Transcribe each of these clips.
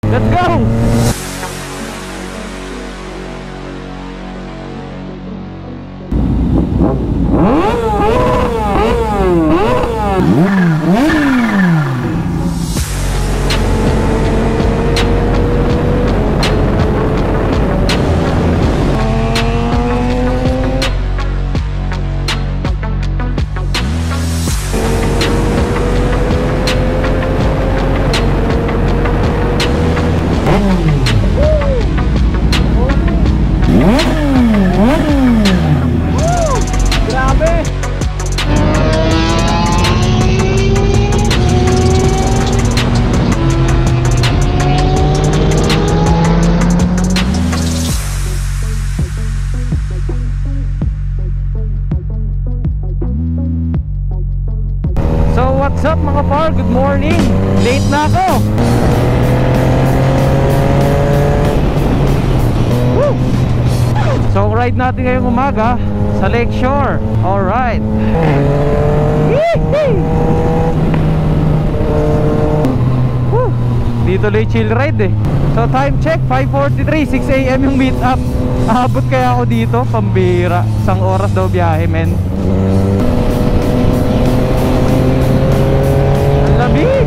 Let's go! What's up mga par? Good morning! Late na ako! Woo! So ride natin ngayong umaga sa Lakeshore. Alright! Woo! Dito lang chill ride eh. So time check 5:43, 6 AM yung meet up. Aabot kaya ako dito? Pambira. Isang oras daw biyahe men. Lamig!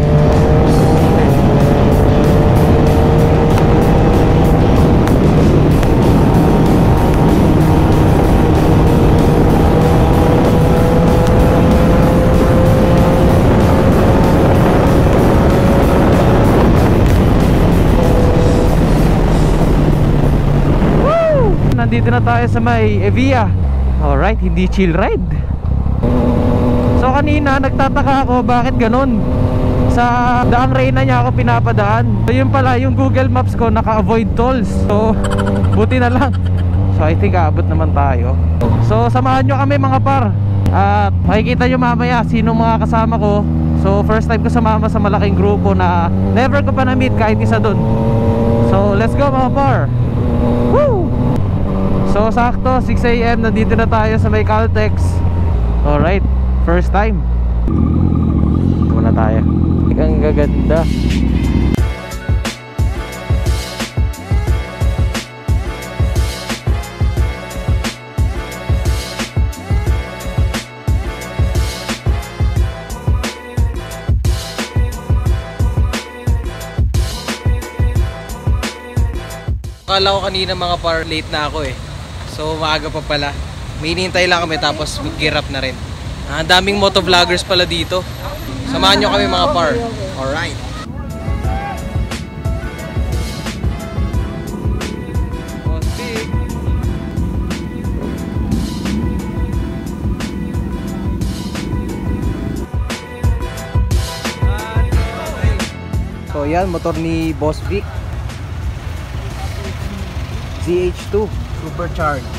Woo! Nandito na tayo sa may Evia. Alright, hindi chill ride. So kanina nagtataka ako bakit ganun. Sa Daang Reyna niya ako pinapadaan. So yun pala, yung Google Maps ko naka-avoid tolls. So buti na lang. So I think aabot naman tayo. So samahan nyo kami mga par. At makikita nyo mamaya sino mga kasama ko. So first time ko sumama sa malaking grupo na never ko pa na-meet kahit isa dun. So let's go mga par. Woo! So sakto 6 AM nandito na tayo sa may Caltex. Alright, first time. Muna tayo. Ang gaganda. Akala ko kanina mga par late na ako eh. So maaga pa pala. May hinihintay lang kami tapos mag-gear up na rin. Ang daming motovloggers pala dito. Samahan nyo kami mga par. Alright. So yan, motor ni Boss Vic ZH2 Supercharge.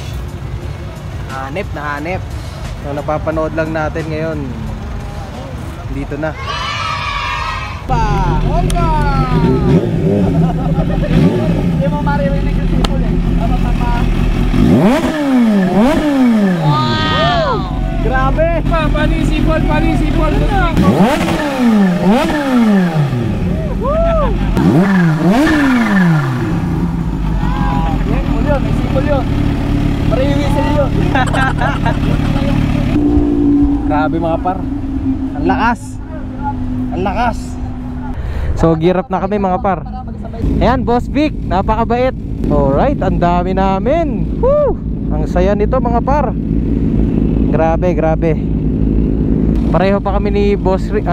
Hanep na hanep. So napapanood lang natin ngayon. Dito na. Honda! Hindi mo maririnig yung sipol eh. Wow! Grabe! Panisipol! Panisipol! Yan, may sipol yun. Mariwisil yun. Grabe mga par. Ang lakas. Ang lakas. So gear up na kami mga par. Ayan, Boss Vic, napakabait. Alright, ang dami namin. Woo! Ang saya nito mga par. Grabe, grabe. Pareho pa kami ni Boss Vic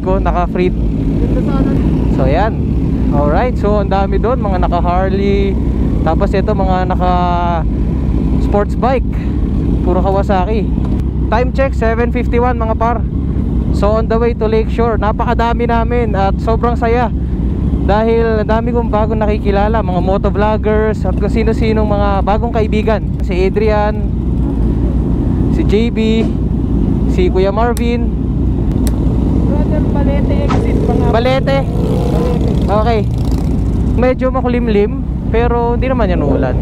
oh, naka-free. So ayan. Alright, so ang dami doon, mga naka-Harley. Tapos ito mga naka-sports bike. Puro Kawasaki. Time check 7:51 mga par. So on the way to Lakeshore. Napakadami namin at sobrang saya. Dahil dami kong bagong nakikilala, mga motovloggers at kung sino-sinong mga bagong kaibigan. Si Adrian, si JB, si Kuya Marvin. Brother Balete exit pa nga. Balete. Okay. Medyo makulimlim pero hindi naman yan ulan.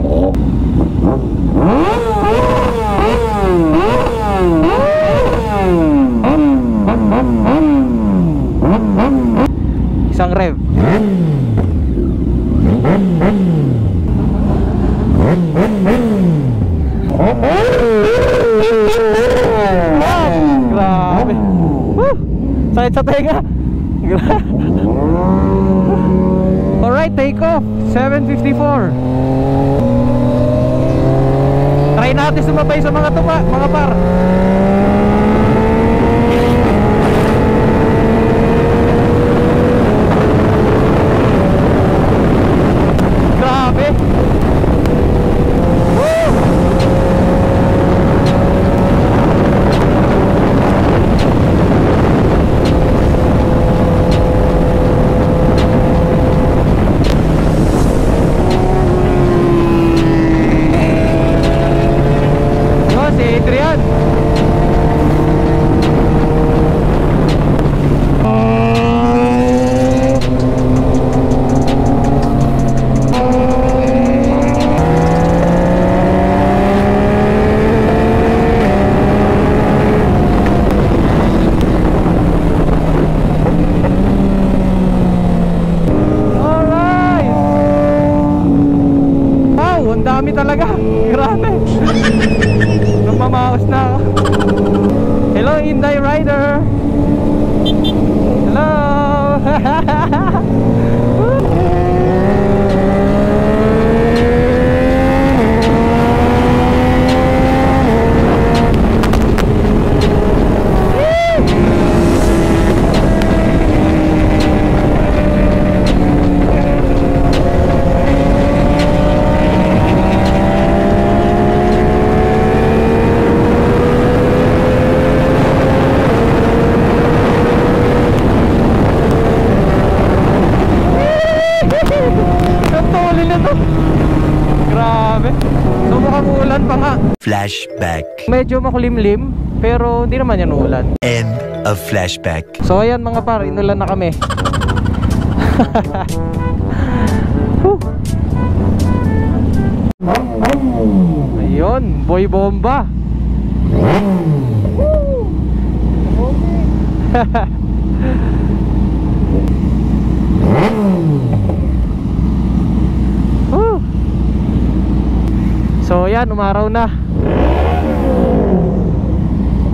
Isang rev. take off 7:54. Try natin sumabay sa mga tupa, mga par. Grabe. Woo! Si Adrian. Alright. Wow, ang dami talaga. Grabe. Mamaos na ako. Hello, Hyundai Rider. Hello. Grabe. So mukhang ulan pa nga. Flashback. Medyo makulimlim, pero hindi naman yan ulan. End of flashback. So ayan mga par, inulan na kami. Ayun, boy bomba. So yan, umaraw na.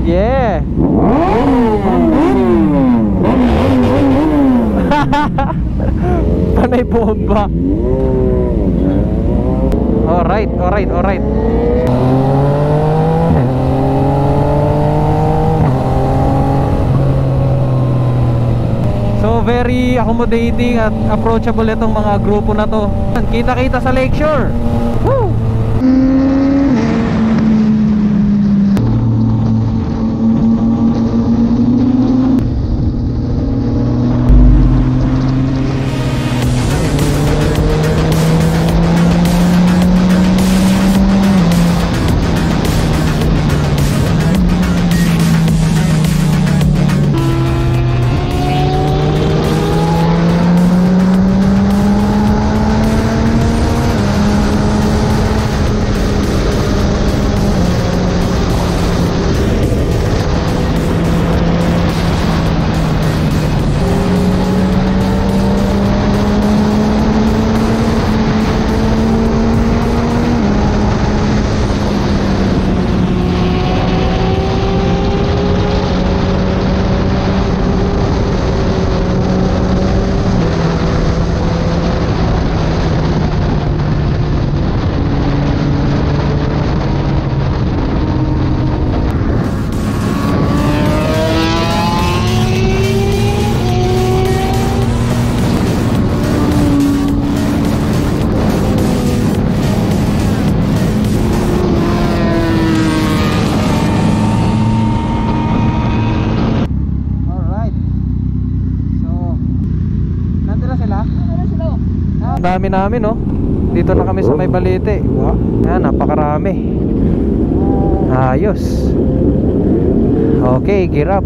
Yeah. Panay bomba. Alright, alright, alright. So very accommodating at approachable itong mga grupo na to. Kita-kita sa Lakeshore. Woo! Dami namin, no? Dito na kami sa May Balete. Wow. Yan, napakarami. Ayos. Okay, gear up.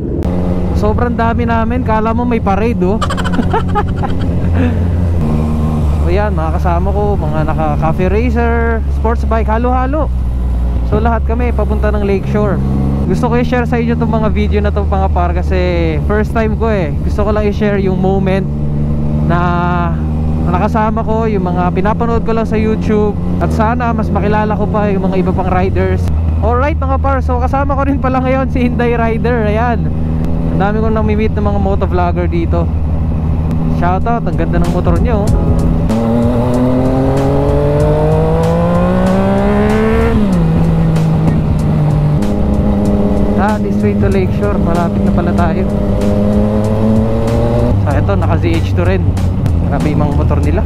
Sobrang dami namin. Kala mo may parade, oh. So yan, mga kasama ko, mga naka-cafe racer, sports bike, halo-halo. So lahat kami papunta ng Lakeshore. Gusto ko i-share sa inyo itong mga video na itong mga par, kasi first time ko eh. Gusto ko lang i-share yung moment na nakasama ko, yung mga pinapanood ko lang sa YouTube, at sana mas makilala ko pa yung mga iba pang riders. Alright mga par, so kasama ko rin pala ngayon si Hyundai Rider. Ayan, ang dami kong nami-meet ng mga motovlogger dito. Shoutout, ang ganda ng motor nyo. This way to Lakeshore. Malapit na pala tayo. So ito, naka ZH2 rin. Grabe yung mga motor nila.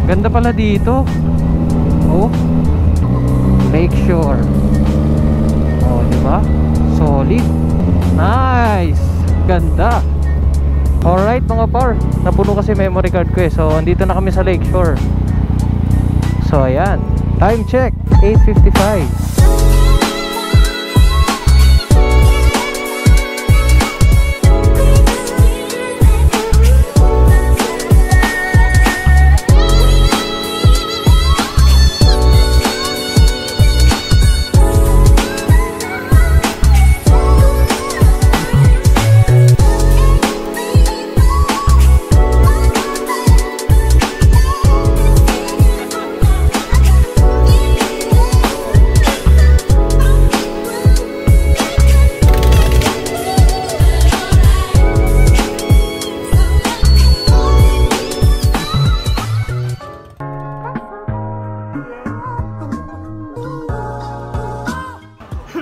Ganda pala dito. Oh, Lakeshore. Oh, diba? Solid. Nice. Ganda. Alright mga par, napuno kasi memory card ko eh. So andito na kami sa Lakeshore. So ayan, time check 8:55.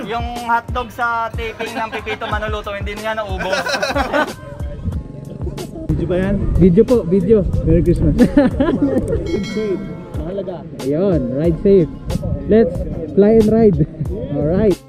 Yung hotdog sa taping ng Pipito Manuluto, hindi nga naubos. Video ba yan? Video po, video. Merry Christmas. Mahalaga. Ayun, ride safe. Let's fly and ride. Alright.